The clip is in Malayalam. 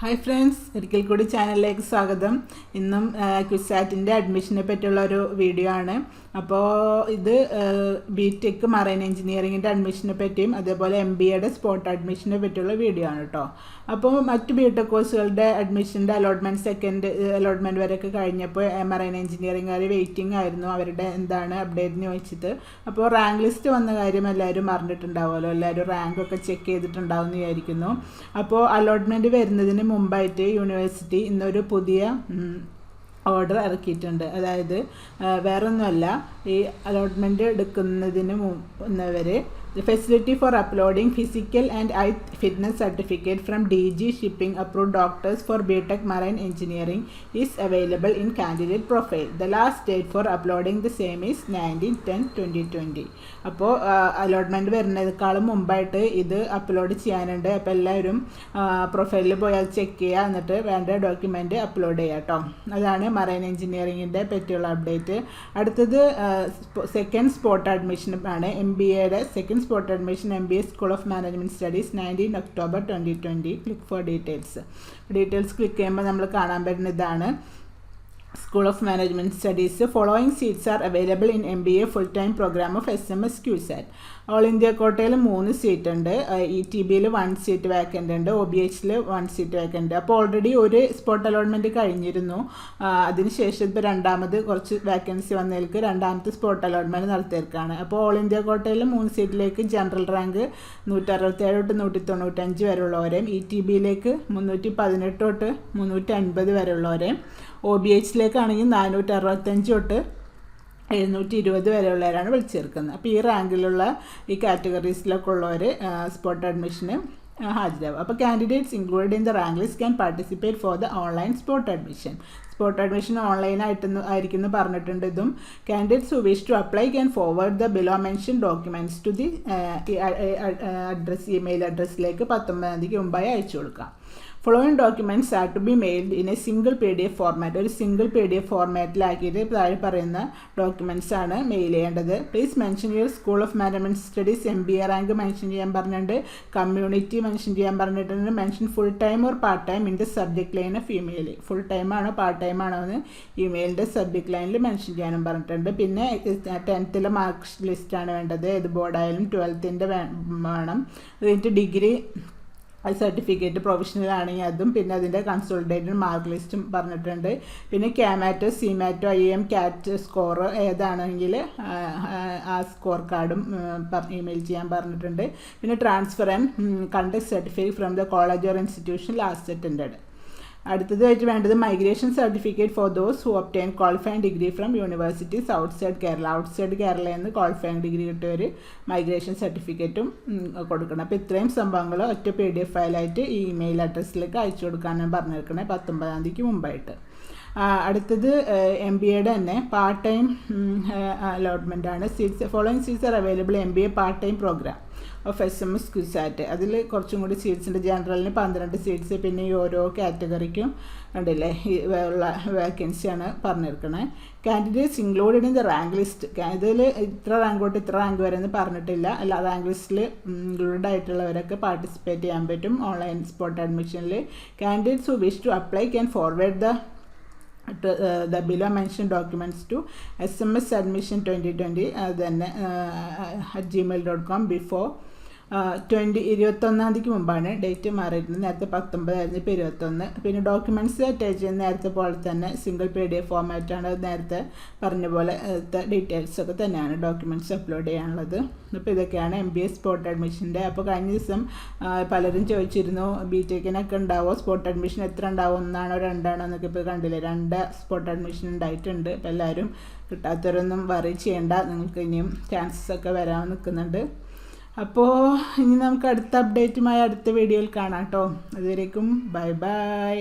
ഹായ് ഫ്രണ്ട്സ്, ഒരിക്കൽ കൂടി ചാനലിലേക്ക് സ്വാഗതം. ഇന്നും ക്വിസാറ്റിൻ്റെ അഡ്മിഷനെ പറ്റിയുള്ള ഒരു വീഡിയോ ആണ്. അപ്പോൾ ഇത് BTech മറൈൻ എഞ്ചിനീയറിങ്ങിൻ്റെ അഡ്മിഷനെ പറ്റിയും അതേപോലെ MBAയുടെ സ്പോട്ട് അഡ്മിഷനെ പറ്റിയുള്ള വീഡിയോ ആണ് കേട്ടോ. അപ്പോൾ മറ്റ് BTech കോഴ്സുകളുടെ അഡ്മിഷൻ്റെ സെക്കൻഡ് അലോട്ട്മെൻറ്റ് വരെയൊക്കെ കഴിഞ്ഞപ്പോൾ മറൈൻ എഞ്ചിനീയറിംഗുകാർ വെയിറ്റിംഗ് ആയിരുന്നു അവരുടെ എന്താണ് അപ്ഡേറ്റിന് വെച്ചിട്ട്. അപ്പോൾ റാങ്ക് ലിസ്റ്റ് വന്ന കാര്യം എല്ലാവരും അറിഞ്ഞിട്ടുണ്ടാവുമല്ലോ, എല്ലാവരും റാങ്കൊക്കെ ചെക്ക് ചെയ്തിട്ടുണ്ടാവും എന്ന് വിചാരിക്കുന്നു. അപ്പോൾ അലോട്ട്മെൻറ്റ് വരുന്നതിന് മുമ്പായിട്ട് യൂണിവേഴ്സിറ്റി ഇന്നൊരു പുതിയ ഓർഡർ ഇറക്കിയിട്ടുണ്ട്. അതായത് വേറൊന്നുമല്ല, ഈ അലോട്ട്മെൻറ്റ് എടുക്കുന്നതിന് മുന്നവരെ The facility for uploading physical and eye fitness certificate from DG Shipping approved doctors for BTech Marine Engineering is available in candidate profile. The last date for uploading the same is 19/10/2020. അപ്പോൾ അലോട്ട്മെൻറ്റ് വരുന്നതിനേക്കാളും മുമ്പായിട്ട് ഇത് അപ്ലോഡ് ചെയ്യാനുണ്ട്. അപ്പോൾ എല്ലാവരും പ്രൊഫൈലിൽ പോയി അത് ചെക്ക് ചെയ്യുക, എന്നിട്ട് വേണ്ട ഡോക്യുമെൻ്റ് അപ്ലോഡ് ചെയ്യുക കേട്ടോ. അതാണ് മറൈൻ എഞ്ചിനീയറിങ്ങിൻ്റെ പറ്റിയുള്ള അപ്ഡേറ്റ്. അടുത്തത് സെക്കൻഡ് സ്പോട്ട് അഡ്മിഷൻ ആണ്. MBAയുടെ second spot admission MBA school of management studies 19 October 2020. Click for details click ചെയ്യുമ്പോൾ നമ്മൾ കാണാൻ പറ്റുന്ന ഇതാണ്. School of Management Studies. Following seats are available in MBA full-time program of SMS QSAT. All India കോട്ടയിൽ 3 സീറ്റ് ഉണ്ട്. ETBയിൽ 1 സീറ്റ് വേക്കൻ്റ് ഉണ്ട്. OBHയിൽ 1 സീറ്റ് വേക്കൻ്റ്. അപ്പോൾ ഓൾറെഡി ഒരു സ്പോട്ട് അലോട്ട്മെൻറ്റ് കഴിഞ്ഞിരുന്നു. അതിനുശേഷം ഇപ്പോൾ രണ്ടാമത് കുറച്ച് വേക്കൻസി വന്നതിലേക്ക് രണ്ടാമത്തെ സ്പോട്ട് അലോട്ട്മെൻറ്റ് നടത്തിയേക്കാണ്. അപ്പോൾ ഓൾ ഇന്ത്യ കോട്ടയിൽ 3 സീറ്റിലേക്ക് ജനറൽ റാങ്ക് 167 തൊട്ട് 195 വരെയുള്ളവരെയും ETBയിലേക്ക് 318 തൊട്ട് 350 വരെയുള്ളവരെയും OBHയിലേക്കാണെങ്കിൽ 465 തൊട്ട് 720 വരെയുള്ളവരാണ് വിളിച്ചേർക്കുന്നത്. അപ്പോൾ ഈ റാങ്കിലുള്ള ഈ കാറ്റഗറീസിലൊക്കെ ഉള്ളവർ സ്പോട്ട് അഡ്മിഷന് ഹാജരാകും. അപ്പോൾ candidates included in the rank list can participate for the online spot admission. Spot admission ആയിരിക്കും പറഞ്ഞിട്ടുണ്ട്. ഇതും candidates who wish to apply can forward the below mention documents to the email അഡ്രസ്സിലേക്ക് 19 തീയതിക്ക് മുമ്പായി അയച്ചു കൊടുക്കാം. Following documents are to be mailed in a single PDF format. ഒരു സിംഗിൾ PDF ഫോർമാറ്റിലാക്കിയിട്ട് താഴെ പറയുന്ന ഡോക്യുമെൻറ്റ്സ് ആണ് മെയിൽ ചെയ്യേണ്ടത്. Please mention your school of management studies MBA rank mention ചെയ്യാൻ പറഞ്ഞിട്ടുണ്ട്. കമ്മ്യൂണിറ്റി മെൻഷൻ ചെയ്യാൻ പറഞ്ഞിട്ടുണ്ട്. Mention full time or part time in the subject line of email. Full time ആണോ പാർട്ട് ടൈം ആണോ എന്ന് ഇമെയിലിൻ്റെ സബ്ജക്ട് ലൈനിൽ മെൻഷൻ ചെയ്യാനും പറഞ്ഞിട്ടുണ്ട്. പിന്നെ 10th മാർക്ക് ലിസ്റ്റാണ് വേണ്ടത്. ഏത് ബോർഡായാലും 12th വേണം. കഴിഞ്ഞിട്ട് ഡിഗ്രി സർട്ടിഫിക്കറ്റ് പ്രൊഫഷണൽ ആണെങ്കിൽ അതും, പിന്നെ അതിൻ്റെ കൺസോളിഡേറ്റഡ് മാർക്ക് ലിസ്റ്റും പറഞ്ഞിട്ടുണ്ട്. പിന്നെ CAMAT, CMAT, IIM, CAT score ഏതാണെങ്കിൽ ആ സ്കോർ കാർഡും ഇമെയിൽ ചെയ്യാൻ പറഞ്ഞിട്ടുണ്ട്. പിന്നെ transfer and conduct certificate from the college or institution last attended. അടുത്തതായിട്ട് വേണ്ടത് migration certificate for those who obtain qualifying degree from universities outside Kerala. Outside കേരളയിൽ നിന്ന് ക്വാളിഫൈങ് ഡിഗ്രി കിട്ടിയവർ മൈഗ്രേഷൻ സർട്ടിഫിക്കറ്റും കൊടുക്കണം. അപ്പോൾ ഇത്രയും സംഭവങ്ങൾ ഒറ്റ PDF ഫയലായിട്ട് ഈ ഇമെയിൽ അഡ്രസ്സിലേക്ക് അയച്ചു കൊടുക്കാനാണ് പറഞ്ഞിരിക്കണേ 19 തീയതിക്ക് മുമ്പായിട്ട്. അടുത്തത് MBAയുടെ തന്നെ പാർട്ട് ടൈം അലോട്ട്മെൻ്റ് ആണ്. Following seats are available MBA part time program of SMS QSAT. അതിൽ കുറച്ചും കൂടി സീറ്റ്സ് ഉണ്ട്. ജനറലിന് 12 സീറ്റ്സ്, പിന്നെ ഈ ഓരോ കാറ്റഗറിക്കും ഉണ്ടല്ലേ ഉള്ള വേക്കൻസിയാണ് പറഞ്ഞിരിക്കണേ. Candidates included in the rank list. ഇതിൽ ഇത്ര റാങ്ക് തൊട്ട് ഇത്ര റാങ്ക് വരെ എന്ന് പറഞ്ഞിട്ടില്ല. അല്ല, റാങ്ക് ലിസ്റ്റിൽ ഇൻക്ലൂഡഡ് ആയിട്ടുള്ളവരൊക്കെ പാർട്ടിസിപ്പേറ്റ് ചെയ്യാൻ പറ്റും ഓൺലൈൻ സ്പോട്ട് അഡ്മിഷനിൽ. Candidates who wish to apply can forward the below mentioned documents to SMS admission 2020 then at gmail.com before 21 തീയതിക്ക് മുമ്പാണ്. ഡേറ്റ് മാറിയിരുന്നു. നേരത്തെ 19 ആയിരുന്നു, ഇപ്പോൾ 21. പിന്നെ ഡോക്യുമെൻറ്റ്സ് അറ്റാച്ച് ചെയ്യുന്ന നേരത്തെ പോലെ തന്നെ സിംഗിൾ PDF ഫോർമാറ്റാണ്. നേരത്തെ പറഞ്ഞ പോലെ ഡീറ്റെയിൽസൊക്കെ തന്നെയാണ് ഡോക്യുമെൻറ്റ്സ് അപ്ലോഡ് ചെയ്യാനുള്ളത്. അപ്പോൾ ഇതൊക്കെയാണ് MBA സ്പോട്ട് അഡ്മിഷൻ്റെ. അപ്പോൾ കഴിഞ്ഞ ദിവസം പലരും ചോദിച്ചിരുന്നു BTechനൊക്കെ ഉണ്ടാവുമോ, സ്പോട്ട് അഡ്മിഷൻ എത്ര ഉണ്ടാവും, 1 ആണോ 2 ആണോ എന്നൊക്കെ ഇപ്പോൾ കണ്ടില്ലേ. 2 സ്പോട്ട് അഡ്മിഷൻ ഉണ്ടായിട്ടുണ്ട്. അപ്പോൾ എല്ലാവരും കിട്ടാത്തവരൊന്നും വറി ചെയ്യേണ്ട, നിങ്ങൾക്ക് ഇനിയും ചാൻസസ് ഒക്കെ വരാൻ നിൽക്കുന്നുണ്ട്. അപ്പോൾ ഇനി നമുക്ക് അടുത്ത അപ്ഡേറ്റുമായി അടുത്ത വീഡിയോയിൽ കാണാം കേട്ടോ. അതുവരേക്കും ബൈ ബൈ.